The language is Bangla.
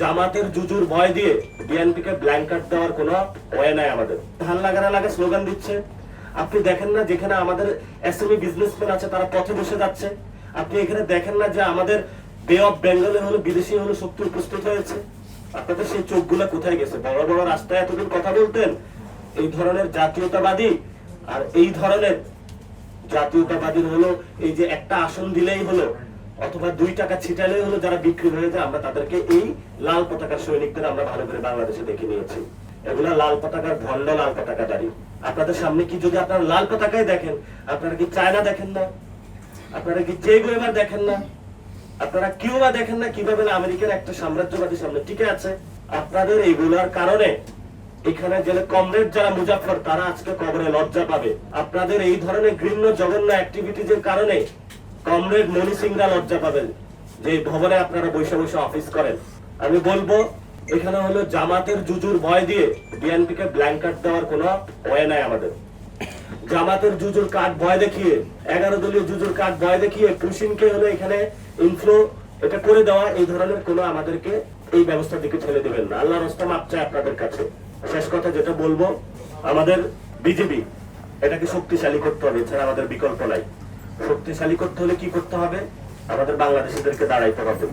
জামাতের জুজুর ভয় দিয়ে বিএনপিকে ব্ল্যাঙ্ক কার্ড দেওয়ার কোনো ওয়ে নাই আমাদের। ভাল লাগা না লাগে স্লোগান দিচ্ছে। আপনি দেখেন না যেখানে আমাদের এসএমই বিজনেসম্যান আছে তারা পথে বসে যাচ্ছে। আপনি এখানে দেখেন না যে আমাদের বে অফ বেঙ্গলে হলো বিদেশি হলো শক্তি উপস্থিত হয়েছে। আপনাদের সেই চোখগুলা কোথায় গেছে? বড় বড় রাস্তায় এতদিন কথা বলতেন এই ধরনের জাতীয়তাবাদী, আর এই ধরনের জাতীয়তাবাদীর হলো এই যে একটা আসন দিলেই হলো অথবা 2 টাকা ছিটালেই হলো যারা বিক্রি হয়ে যায়, আমরা তাদেরকে এই লাল পতাকার সৈনিকদের আমরা ভালো করে বাংলাদেশে দেখে নিয়েছি। এগুলা লাল পতাকার ভণ্ড লাল পতাকা দাঁড়ি। আপনাদের সামনে কি যদি আপনারা লাল পতাকায় দেখেন, আপনারা কি চায়না দেখেন না? আপনারা কি চে গুয়েভার দেখেন না? আপনারা কিউবা দেখেন না? কিভাবে আমেরিকার একটা সাম্রাজ্যবাদী সামনে টিকে আছে? আপনাদের এইগুলার কারণে এখানে গেলে কমরেড যারা মুজাফফর তারা আজকে কবরে লজ্জা পাবে। আপনাদের এই ধরনের ঘৃণ্য জঘন্য অ্যাক্টিভিটিজের কারণে কমরেড মনি সিংরা লজ্জা পাবেন যে ভবনে আপনারা বসে বসে অফিস করেন। আমি বলবো এখানে হলো জামাতের জুজুর ভয় দিয়ে বিএনপিকে ব্ল্যাঙ্ক কার্ড দেওয়ার কোনো ওয়ে নাই আমাদের। জামাতের জুজুর কার্ড ভয় দেখিয়ে 11 দলীয় জুজুর কার্ড ভয় দেখিয়ে পুশিনকে হলো এখানে ইনফ্লো এটা করে দেওয়া, এই ধরনের কোনো আমাদেরকে এই ব্যবস্থার দিকে ঠেলে দেবেন না। আল্লাহর রাস্তা মাপ চাই আপনাদের কাছে। শেষ কথা যেটা বলবো, আমাদের বিজেপি এটাকে শক্তিশালী করতে হবে, এছাড়া আমাদের বিকল্প নাই। শক্তিশালী করতে হলে কি করতে হবে? আমাদের বাংলাদেশিদেরকে দাঁড়াইতে হবে।